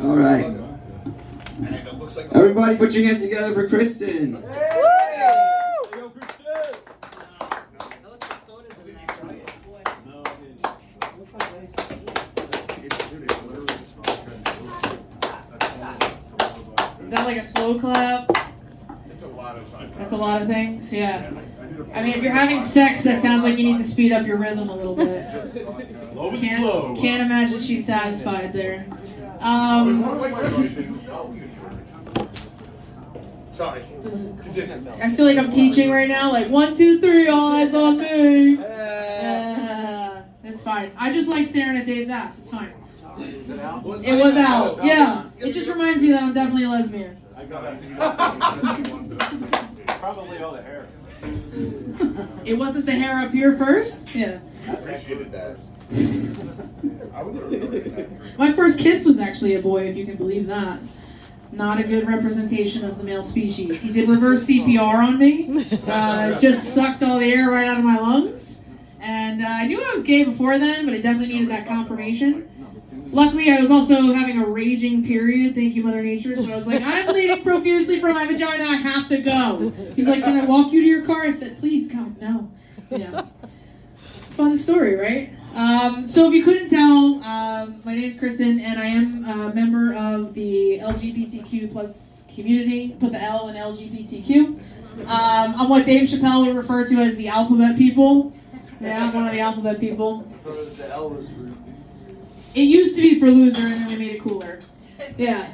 All right. Everybody put your hands together for Kristin. Is that like a slow clap? That's a lot of things, yeah. I mean, if you're having sex, that sounds like you need to speed up your rhythm a little bit. Can't imagine she's satisfied there. Sorry. I feel like I'm teaching right now, like 1, 2, 3, all eyes on me. It's fine. I just like staring at Dave's ass. It's fine. It was out. Yeah. It just reminds me that I'm definitely a lesbian. Probably all the hair. It wasn't the hair up here first? Yeah. I appreciated that. My first kiss was actually a boy, if you can believe that. Not a good representation of the male species. He did reverse CPR on me. Just sucked all the air right out of my lungs. And I knew I was gay before then, but I definitely needed that confirmation. Luckily, I was also having a raging period. Thank you, Mother Nature. So I was like, I'm bleeding profusely from my vagina. I have to go. He's like, can I walk you to your car? I said, please come. No. Yeah. Fun story, right? So if you couldn't tell, my name is Kristin, and I am a member of the LGBTQ plus community. Put the L in LGBTQ. I'm what Dave Chappelle would refer to as the alphabet people. Yeah, I'm one of the alphabet people. The L was for... It used to be for loser, and then we made it cooler. Yeah.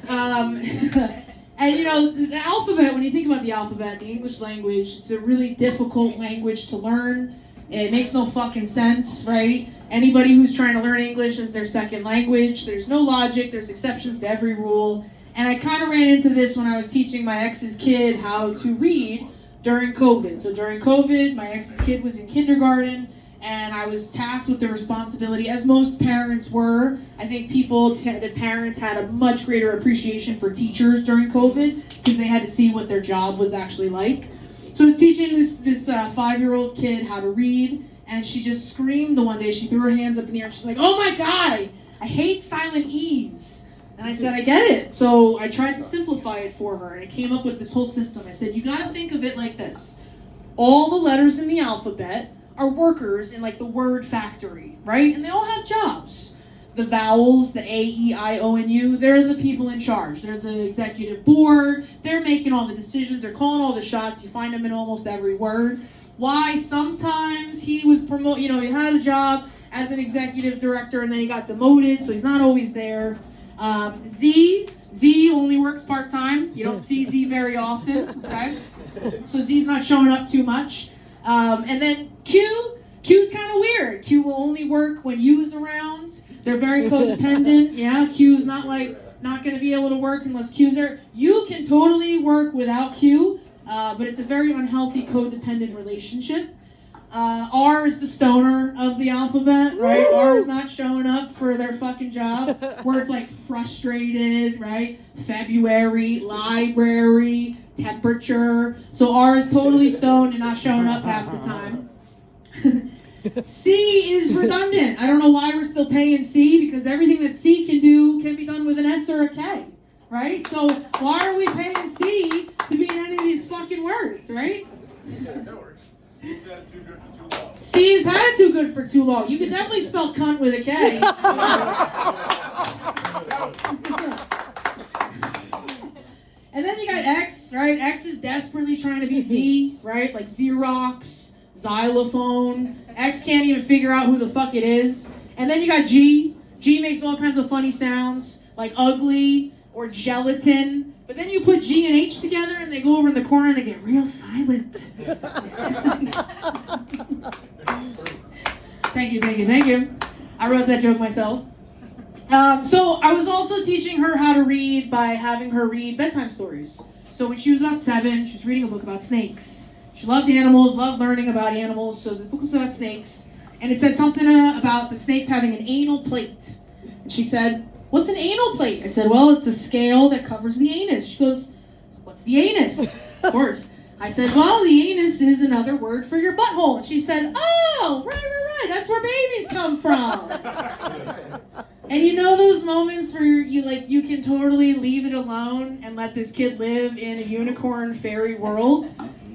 And you know, the alphabet, when you think about the alphabet, the English language, it's a really difficult language to learn. It makes no fucking sense, right? Anybody who's trying to learn English as their second language, there's no logic, there's exceptions to every rule. And I kind of ran into this when I was teaching my ex's kid how to read during COVID. So during COVID, my ex's kid was in kindergarten, and I was tasked with the responsibility, as most parents were. I think the parents had a much greater appreciation for teachers during COVID because they had to see what their job was actually like. So I was teaching this 5-year-old kid how to read, and she just screamed the one day. She threw her hands up in the air, and she's like, oh my God, I hate silent E's. And I said, I get it. So I tried to simplify it for her, and I came up with this whole system. I said, you gotta think of it like this. All the letters in the alphabet are workers in like the word factory, right? And they all have jobs. The vowels, the A, E, I, O, and U, they're the people in charge. They're the executive board. They're making all the decisions. They're calling all the shots. You find them in almost every word. Why? Sometimes he was he had a job as an executive director and then he got demoted, so he's not always there. Z only works part-time. You don't see Z very often, okay? So Z's not showing up too much. And then Q's kind of weird. Q will only work when U's around. They're very codependent. Yeah, Q's not going to be able to work unless Q's there. U can totally work without Q, but it's a very unhealthy codependent relationship. R is the stoner of the alphabet, right? Woo! R is not showing up for their fucking jobs. Words like frustrated, right? February, library, temperature. So R is totally stoned and not showing up half the time. C is redundant. I don't know why we're still paying C, because everything that C can do can be done with an S or a K, right? So why are we paying C to be in any of these fucking words, right? C's had it too good for too long. C's had it too good for too long. You can definitely spell cunt with a K. And then you got X, right? X is desperately trying to be Z, right? Like Xerox, xylophone. X can't even figure out who the fuck it is. And then you got G. G makes all kinds of funny sounds, like ugly or gelatin. But then you put G and H together and they go over in the corner and they get real silent. Thank you. I wrote that joke myself. So I was also teaching her how to read by having her read bedtime stories. So when she was about 7, she was reading a book about snakes. She loved animals, loved learning about animals, so the book was about snakes. And it said something about the snakes having an anal plate. And she said, what's an anal plate? I said, well, it's a scale that covers the anus. She goes, what's the anus? Of course. I said, well, the anus is another word for your butthole. And she said, oh, right. That's where babies come from. And you know those moments where you can totally leave it alone and let this kid live in a unicorn fairy world?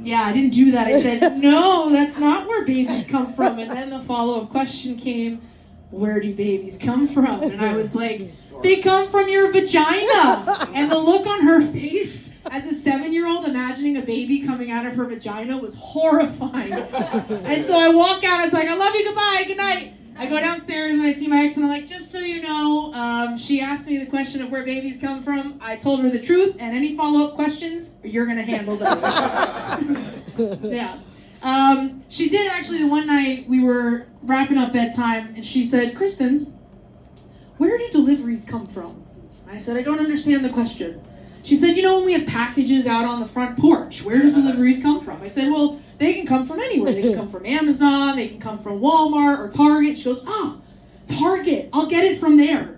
Yeah, I didn't do that. I said, no, that's not where babies come from. And then the follow-up question came, where do babies come from? And I was like, they come from your vagina. And the look on her face as a 7-year-old imagining a baby coming out of her vagina was horrifying. And so I walk out, I was like, I love you, goodbye, good night. I go downstairs and I see my ex and I'm like, just so you know, she asked me the question of where babies come from. I told her the truth, and any follow-up questions, you're going to handle those. Yeah. She did actually, the one night we were wrapping up bedtime and she said, Kristin, where do deliveries come from? I said, I don't understand the question. She said, you know when we have packages out on the front porch, where do deliveries come from? I said, well, they can come from anywhere. They can come from Amazon, they can come from Walmart or Target. She goes, Target, I'll get it from there.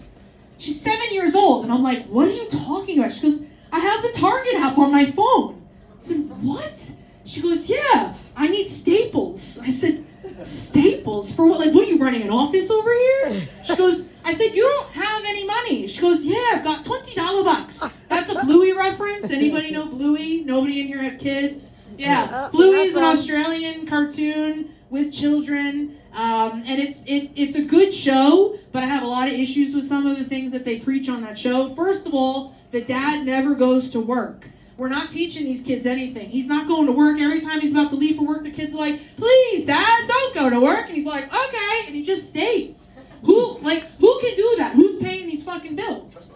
She's 7 years old, and I'm like, what are you talking about? She goes, I have the Target app on my phone. I said, what? She goes, yeah, I need staples. I said, staples? For what? Like, what are you running an office over here? She goes, I said, you don't have any money. She goes, yeah, I've got $20 bucks. That's a Bluey reference. Anybody know Bluey? Nobody in here has kids? Yeah, Bluey is an Australian cartoon with children, and it's a good show, but I have a lot of issues with some of the things that they preach on that show. First of all, the dad never goes to work. We're not teaching these kids anything. He's not going to work. Every time he's about to leave for work, the kid's like, please, Dad, don't go to work. And he's like, okay, and he just stays. Who can do that? Who's paying these fucking bills?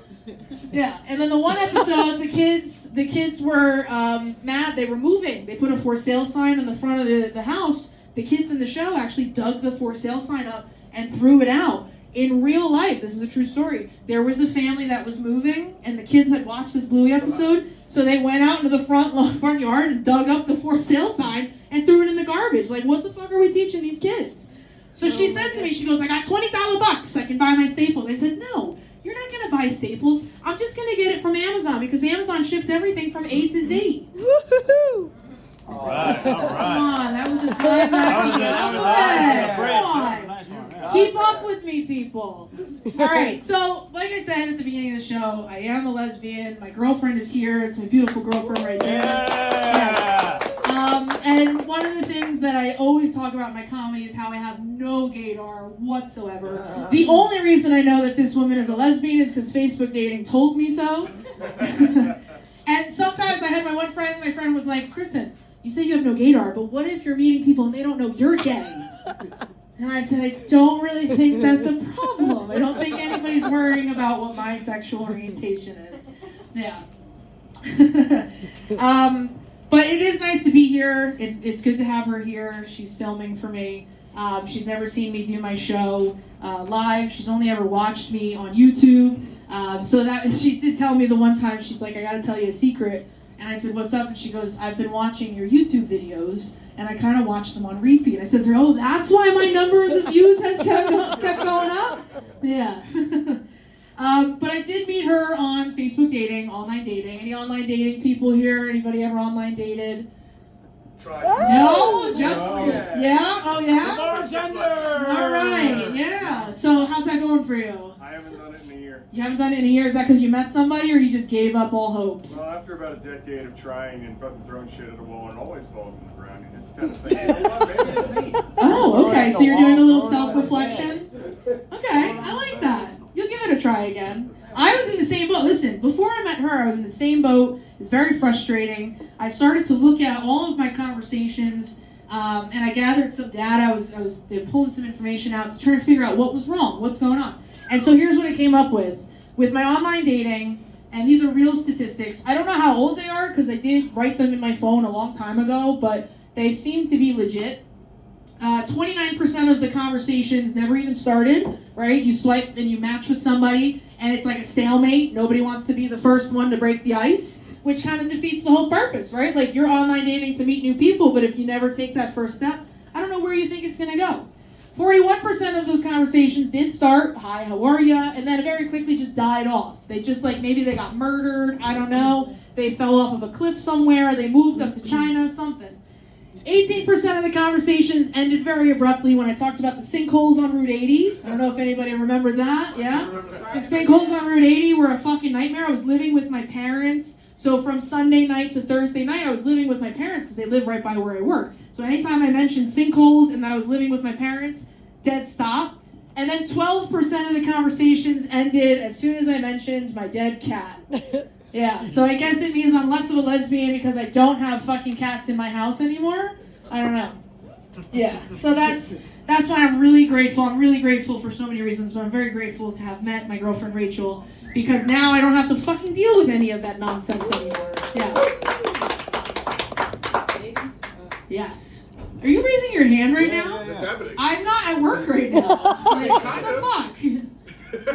Yeah, and then the one episode, the kids were mad. They were moving. They put a for sale sign on the front of the house. The kids in the show actually dug the for sale sign up and threw it out. In real life, this is a true story, there was a family that was moving, and the kids had watched this Bluey episode, so they went out into the front yard and dug up the for sale sign and threw it in the garbage. Like, what the fuck are we teaching these kids? So she said to me, she goes, I got $20 bucks. I can buy my staples. I said, no. You're not going to buy staples. I'm just going to get it from Amazon because Amazon ships everything from A to Z. Woohoo! All right. Come on, that was a climax. Come on. Keep up with me, people. All right, so like I said at the beginning of the show, I am a lesbian. My girlfriend is here. It's my beautiful girlfriend right there. Yes. And one of the things that I always talk about in my comedy is how I have no gaydar whatsoever. The only reason I know that this woman is a lesbian is because Facebook dating told me so. And sometimes I had my friend was like, Kristin, you say you have no gaydar, but what if you're meeting people and they don't know you're gay? And I said, I don't really think that's a problem. I don't think anybody's worrying about what my sexual orientation is. Yeah. But it is nice to be here. It's good to have her here. She's filming for me. She's never seen me do my show live. She's only ever watched me on YouTube. So that she did tell me the one time, she's like, I gotta tell you a secret. And I said, what's up? And she goes, I've been watching your YouTube videos, and I kind of watch them on repeat. I said to her, oh, that's why my numbers of views has kept going up? Yeah. But I did meet her on Facebook dating, online dating. Any online dating people here? Anybody ever online dated? No, just yeah. Oh yeah. All right, yeah. So how's that going for you? I haven't done it in a year. You haven't done it in a year. Is that because you met somebody, or you just gave up all hope? Well, after about a decade of trying and fucking throwing shit at a wall, and it always falls on the ground. You just kind of think, you know what, maybe it's me. Oh, okay. So you're doing a little self-reflection. Okay, I like that. You'll give it a try again. I was in the same boat. Listen, before I met her, I was in the same boat. It's very frustrating. I started to look at all of my conversations, and I gathered some data. I was pulling some information out to try to figure out what was wrong, what's going on. And so here's what I came up with. With my online dating, and these are real statistics. I don't know how old they are because I did write them in my phone a long time ago, but they seem to be legit. 29% of the conversations never even started, right? You swipe and you match with somebody, and it's like a stalemate. Nobody wants to be the first one to break the ice, which kind of defeats the whole purpose, right? Like, you're online dating to meet new people, but if you never take that first step, I don't know where you think it's going to go. 41% of those conversations did start, hi, how are ya? And then very quickly just died off. They just, like, maybe they got murdered, I don't know. They fell off of a cliff somewhere, they moved up to China, something. 18% of the conversations ended very abruptly when I talked about the sinkholes on Route 80. I don't know if anybody remembered that, yeah? The sinkholes on Route 80 were a fucking nightmare. I was living with my parents. So from Sunday night to Thursday night, I was living with my parents because they live right by where I work. So anytime I mentioned sinkholes and that I was living with my parents, dead stop. And then 12% of the conversations ended as soon as I mentioned my dead cat. Yeah, so I guess it means I'm less of a lesbian because I don't have fucking cats in my house anymore. I don't know. Yeah, so that's why I'm really grateful. I'm really grateful for so many reasons, but I'm very grateful to have met my girlfriend Rachel because now I don't have to fucking deal with any of that nonsense anymore. Yeah. Yes. Are you raising your hand right now? What's happening? I'm not at work right now. Like, what the fuck?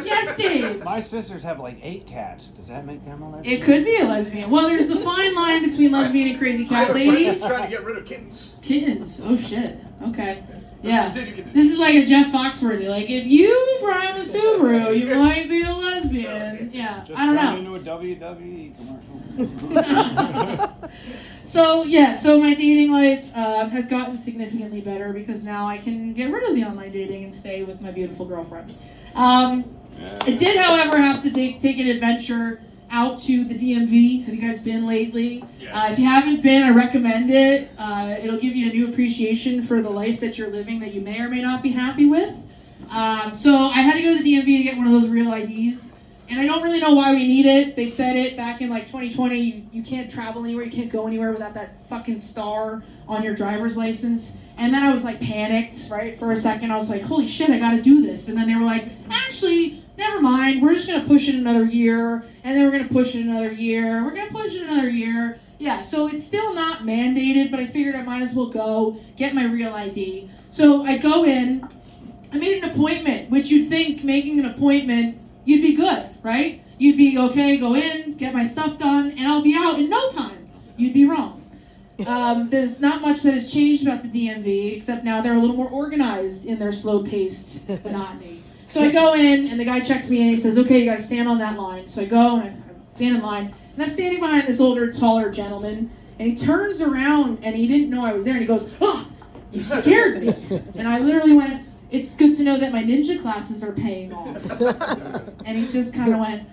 Yes, Dave. My sisters have like 8 cats. Does that make them a lesbian? It could be a lesbian. Well, there's a fine line between lesbian and crazy cat ladies. Trying to get rid of kittens. Kittens. Oh shit. Okay. Yeah. This is like a Jeff Foxworthy. Like, if you drive a Subaru, you might be a lesbian. Yeah. Just I don't turn know. into a WWE commercial. So my dating life has gotten significantly better because now I can get rid of the online dating and stay with my beautiful girlfriend. I did, however, have to take an adventure out to the DMV. Have you guys been lately? Yes. If you haven't been, I recommend it. It'll give you a new appreciation for the life that you're living that you may or may not be happy with. So I had to go to the DMV to get one of those real IDs. And I don't really know why we need it. They said it back in like 2020. You can't travel anywhere. You can't go anywhere without that fucking star on your driver's license. And then I was like panicked, right? For a second, I was like, holy shit, I gotta do this. And then they were like, actually, never mind. We're just gonna push it another year. And then we're gonna push it another year. We're gonna push it another year. Yeah, so it's still not mandated, but I figured I might as well go get my real ID. So I go in. I made an appointment, which you'd think making an appointment, you'd be good, right? You'd be, okay, go in, get my stuff done, and I'll be out in no time. You'd be wrong. There's not much that has changed about the DMV, except now they're a little more organized in their slow-paced monotony. So I go in, and the guy checks me in, he says, okay, you gotta stand on that line. So I go, and I stand in line, and I'm standing behind this older, taller gentleman, and he turns around, and he didn't know I was there, and he goes, oh, you scared me. And I literally went, it's good to know that my ninja classes are paying off. And he just kind of went,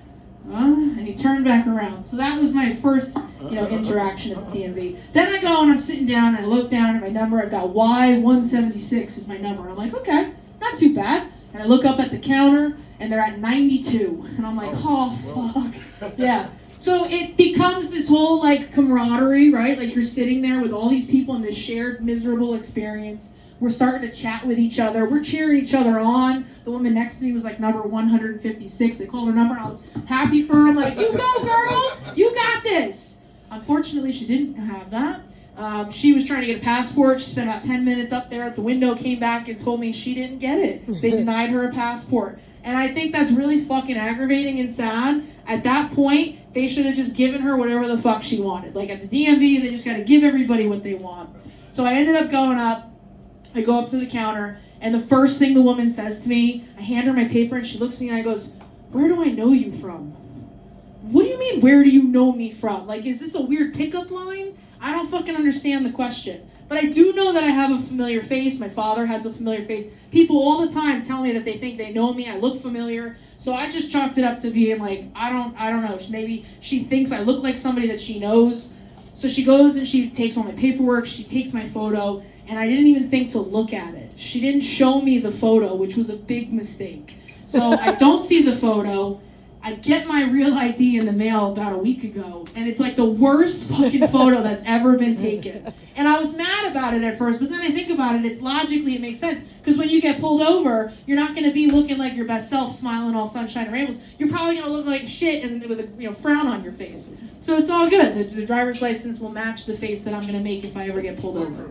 and he turned back around. So that was my first, interaction at the DMV. Then I go and I'm sitting down and I look down at my number. I've got Y176 is my number. I'm like, okay, not too bad. And I look up at the counter and they're at 92. And I'm like, oh, fuck. Yeah. So it becomes this whole like camaraderie, right? Like you're sitting there with all these people in this shared miserable experience. We're starting to chat with each other. We're cheering each other on. The woman next to me was like number 156. They called her number, and I was happy for her. I'm like, you go, girl. You got this. Unfortunately, she didn't have that. She was trying to get a passport. She spent about 10 minutes up there at the window, came back and told me she didn't get it. They denied her a passport. And I think that's really fucking aggravating and sad. At that point, they should have just given her whatever the fuck she wanted. Like at the DMV, they just got to give everybody what they want. So I ended up going up. I go up to the counter, and the first thing the woman says to me, I hand her my paper, and she looks at me and I goes, where do I know you from? What do you mean, where do you know me from? Like, is this a weird pickup line? I don't fucking understand the question. But I do know that I have a familiar face. My father has a familiar face. People all the time tell me that they think they know me. I look familiar. So I just chalked it up to being like, I don't know. Maybe she thinks I look like somebody that she knows. So she goes and she takes all my paperwork. She takes my photo. And I didn't even think to look at it. She didn't show me the photo, which was a big mistake. So I don't see the photo. I get my real ID in the mail about a week ago, and it's like the worst fucking photo that's ever been taken. And I was mad about it at first, but then I think about it, it makes sense. Because when you get pulled over, you're not going to be looking like your best self, smiling all sunshine and rainbows. You're probably going to look like shit and with a frown on your face. So it's all good. The driver's license will match the face that I'm going to make if I ever get pulled over.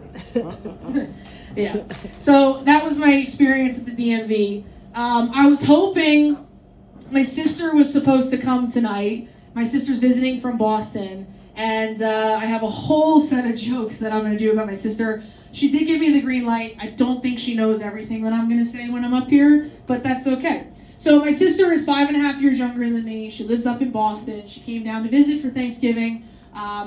Yeah. So that was my experience at the DMV. I was hoping... My sister was supposed to come tonight. My sister's visiting from Boston. And I have a whole set of jokes that I'm going to do about my sister. She did give me the green light. I don't think she knows everything that I'm going to say when I'm up here, but that's okay. So my sister is 5.5 years younger than me. She lives up in Boston. She came down to visit for Thanksgiving.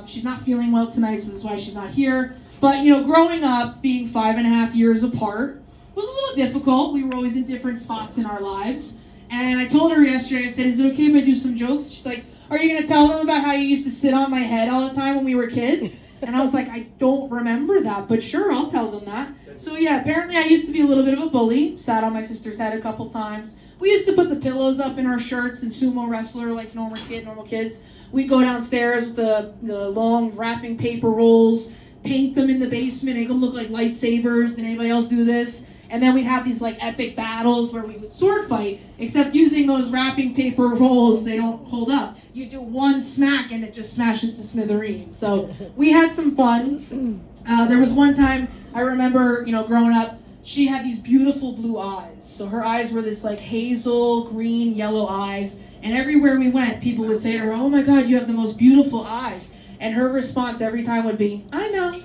She's not feeling well tonight, so that's why she's not here. But, you know, growing up, being 5.5 years apart, was a little difficult. We were always in different spots in our lives. And I told her yesterday, I said, is it okay if I do some jokes? She's like, are you going to tell them about how you used to sit on my head all the time when we were kids? And I was like, I don't remember that, but sure, I'll tell them that. So yeah, apparently I used to be a little bit of a bully. Sat on my sister's head a couple times. We used to put the pillows up in our shirts and sumo wrestler like normal kids. We'd go downstairs with the long wrapping paper rolls, paint them in the basement, make them look like lightsabers. Did anybody else do this? And then we'd have these like epic battles where we would sword fight, except using those wrapping paper rolls, they don't hold up. You do one smack and it just smashes to smithereens. So we had some fun. There was one time, I remember, you know, growing up, she had these beautiful blue eyes. So her eyes were this like hazel, green, yellow eyes. And everywhere we went, people would say to her, oh my God, you have the most beautiful eyes. And her response every time would be, I know.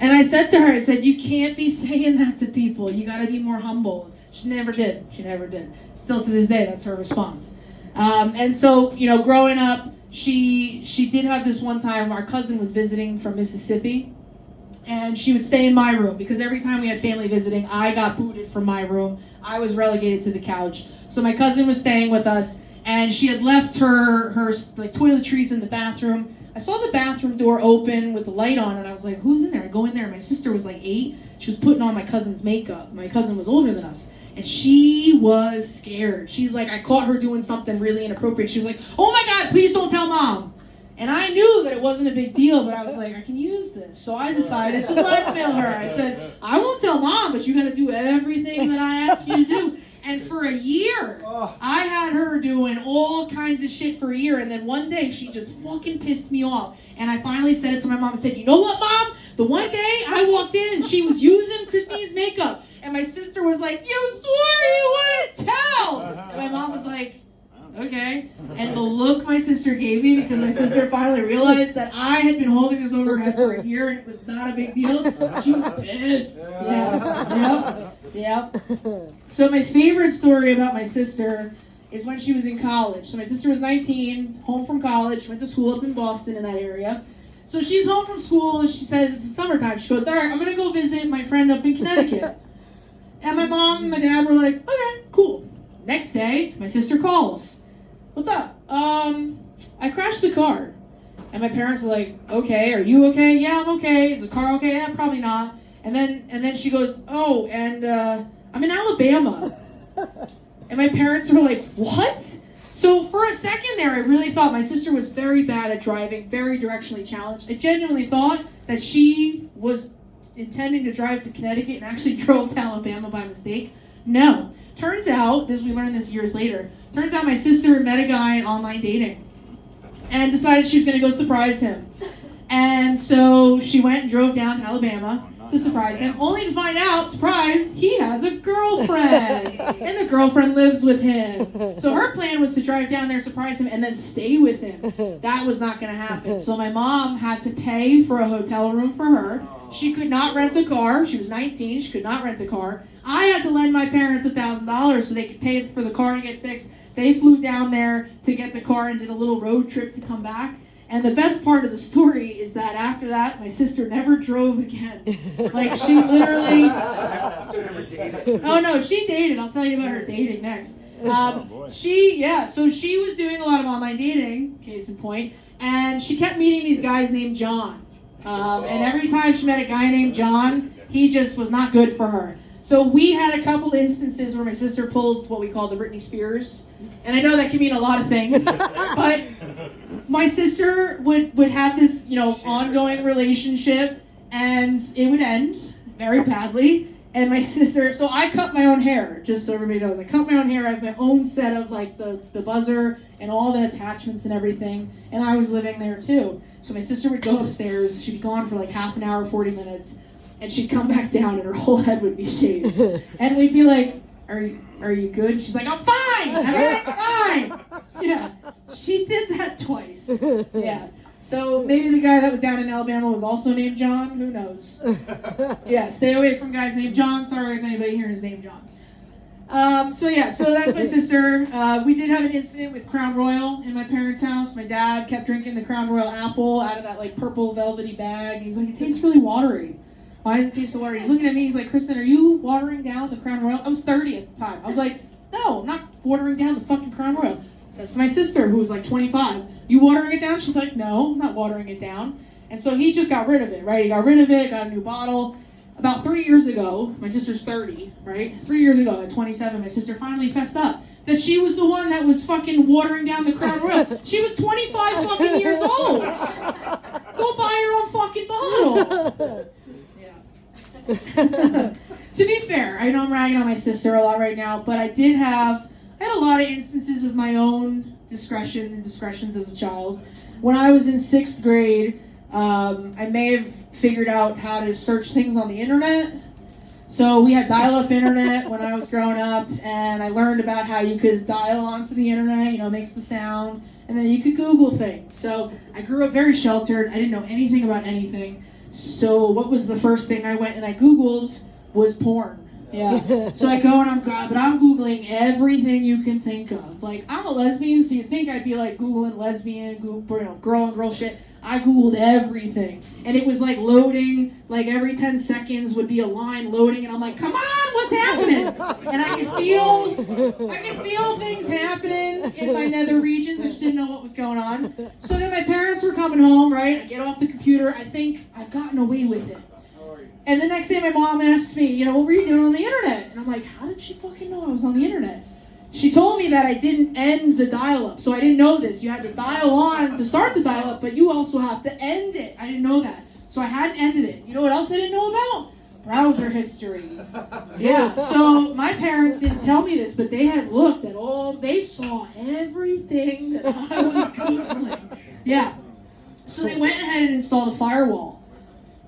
And I said to her, I said, you can't be saying that to people. You got to be more humble. She never did. Still to this day, that's her response. And so, you know, growing up, she did have this one time, our cousin was visiting from Mississippi, and she would stay in my room because every time we had family visiting, I got booted from my room. I was relegated to the couch. So my cousin was staying with us, and she had left her like toiletries in the bathroom. I saw the bathroom door open with the light on, and I was like, who's in there? I go in there. My sister was like 8. She was putting on my cousin's makeup. My cousin was older than us, and she was scared. She's like, I caught her doing something really inappropriate. She was like, oh my God, please don't tell Mom. And I knew that it wasn't a big deal, but I was like, I can use this. So I decided to blackmail her. I said, I won't tell Mom, but you got to do everything that I ask you to do. And for a year, I had her doing all kinds of shit for a year. And then one day, she just fucking pissed me off. And I finally said it to my mom. I said, you know what, Mom? The one day I walked in and she was using Christine's makeup. And my sister was like, you swore you wouldn't tell. And my mom was like, okay. And the look my sister gave me, because my sister finally realized that I had been holding this over her head for a year and it was not a big deal. She was pissed. Yeah. Yep. So my favorite story about my sister is when she was in college. So my sister was 19, home from college, went to school up in Boston in that area. So she's home from school and she says it's the summertime. She goes, all right, I'm going to go visit my friend up in Connecticut. And my mom and my dad were like, okay, cool. Next day, my sister calls. What's up? I crashed the car. And my parents were like, okay, are you okay? Yeah, I'm okay. Is the car okay? Yeah, probably not. And then she goes, oh, and I'm in Alabama. And my parents were like, what? So for a second there, I really thought my sister was very bad at driving, very directionally challenged. I genuinely thought that she was intending to drive to Connecticut and actually drove to Alabama by mistake. No. Turns out, we learned this years later, turns out my sister met a guy online dating and decided she was going to go surprise him. And so she went and drove down to Alabama to surprise him, only to find out, surprise, he has a girlfriend. And the girlfriend lives with him. So her plan was to drive down there, surprise him, and then stay with him. That was not going to happen. So my mom had to pay for a hotel room for her. She could not rent a car. She was 19. She could not rent a car. I had to lend my parents $1,000 so they could pay for the car to get fixed. They flew down there to get the car and did a little road trip to come back. And the best part of the story is that after that, my sister never drove again. Like, she literally... Oh, no, she dated. I'll tell you about her dating next. So she was doing a lot of online dating, case in point, and she kept meeting these guys named John. And every time she met a guy named John, he just was not good for her. So we had a couple instances where my sister pulled what we call the Britney Spears. And I know that can mean a lot of things, but my sister would have this, ongoing relationship, and it would end very badly. And my sister, so I cut my own hair, just so everybody knows. I cut my own hair. I have my own set of the buzzer and all the attachments and everything. And I was living there too. So my sister would go upstairs. She'd be gone for like half an hour, 40 minutes. And she'd come back down and her whole head would be shaved. And we'd be like, are you good? She's like, I'm fine! Everything's fine! Yeah. She did that twice. Yeah. So maybe the guy that was down in Alabama was also named John. Who knows? Yeah, stay away from guys named John. Sorry if anybody here is named John. So that's my sister. We did have an incident with Crown Royal in my parents' house. My dad kept drinking the Crown Royal apple out of that like purple velvety bag. He's like, it tastes really watery. Why does it taste so watery? He's looking at me, he's like, Kristin, are you watering down the Crown Royal? I was 30 at the time. I was like, no, I'm not watering down the fucking Crown Royal. Says to my sister, who was like 25, you watering it down? She's like, no, I'm not watering it down. And so he just got rid of it, right? He got rid of it, got a new bottle. About 3 years ago, my sister's 30, right? 3 years ago, at 27, my sister finally fessed up that she was the one that was fucking watering down the Crown Royal. She was 25 fucking years old. Go buy your own fucking bottle. Yeah. To be fair, I know I'm ragging on my sister a lot right now, but I had a lot of instances of my own indiscretions as a child. When I was in 6th grade, I may have figured out how to search things on the internet. So we had dial-up internet when I was growing up, and I learned about how you could dial onto the internet, it makes the sound, and then you could Google things. So I grew up very sheltered. I didn't know anything about anything. So what was the first thing I went and I Googled was porn. Yeah. So I go and I'm Googling everything you can think of. Like, I'm a lesbian, so you'd think I'd be like Googling lesbian, girl and girl shit. I Googled everything. And it was like loading, like every 10 seconds would be a line loading, and I'm like, come on, what's happening? And I could feel things happening in my nether regions. I just didn't know what was going on. So then my parents were coming home, right? I get off the computer. I think I've gotten away with it. And the next day my mom asks me, what were you doing on the internet? And I'm like, how did she fucking know I was on the internet? She told me that I didn't end the dial-up, so I didn't know this. You had to dial on to start the dial-up, but you also have to end it. I didn't know that. So I hadn't ended it. You know what else I didn't know about? Browser history. Yeah, so my parents didn't tell me this, but they had looked at they saw everything that I was Googling. Yeah. So they went ahead and installed a firewall.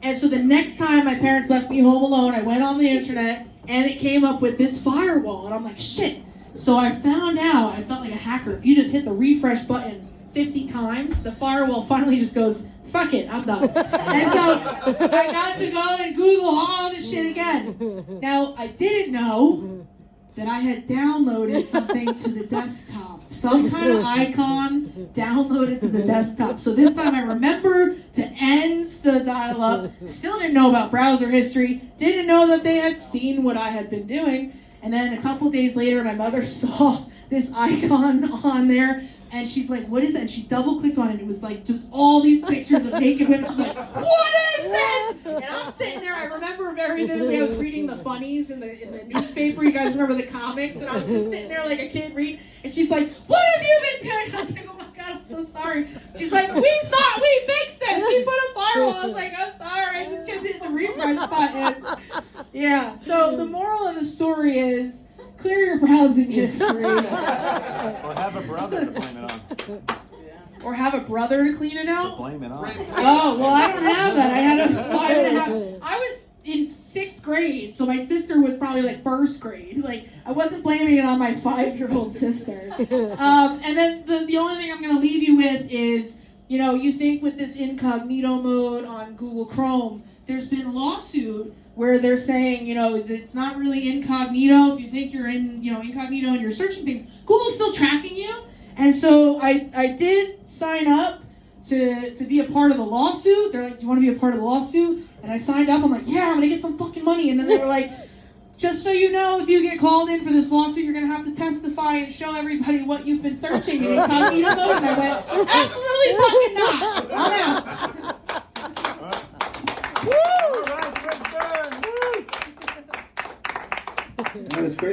And so the next time my parents left me home alone, I went on the internet, and it came up with this firewall. And I'm like, shit. So I found out, I felt like a hacker. If you just hit the refresh button 50 times, the firewall finally just goes, fuck it, I'm done. And so I got to go and Google all this shit again. Now, I didn't know that I had downloaded something to the desktop. Some kind of icon downloaded to the desktop. So this time I remembered to end the dial-up. Still didn't know about browser history. Didn't know that they had seen what I had been doing. And then a couple days later, my mother saw this icon on there, and she's like, what is that? And she double-clicked on it. It was like just all these pictures of naked women. She's like, what is this? And I'm sitting there. I remember very vividly, I was reading the funnies in the newspaper. You guys remember the comics? And I was just sitting there like a kid reading. And she's like, what have you been doing? And I was like, oh my God, I'm so sorry. She's like, we thought we fixed this. We put a firewall. I was like, I'm sorry. I just kept hitting the refresh button. Yeah. So the moral of the story is, clear your browsing history. Or have a brother to blame it on. Or have a brother to clean it To out? blame it on. Oh, well, I don't have that. I had a 5.5. I was in 6th grade, so my sister was probably like 1st grade. Like, I wasn't blaming it on my 5-year-old sister. And then the only thing I'm going to leave you with is, you think with this incognito mode on Google Chrome, there's been lawsuit where they're saying, that it's not really incognito. If you think you're in, incognito and you're searching things, Google's still tracking you. And so I did sign up to be a part of the lawsuit. They're like, do you want to be a part of the lawsuit? And I signed up. I'm like, yeah, I'm going to get some fucking money. And then they were like, just so you know, if you get called in for this lawsuit, you're going to have to testify and show everybody what you've been searching in incognito mode. And I went, absolutely fucking not. I'm out. That was Kristin.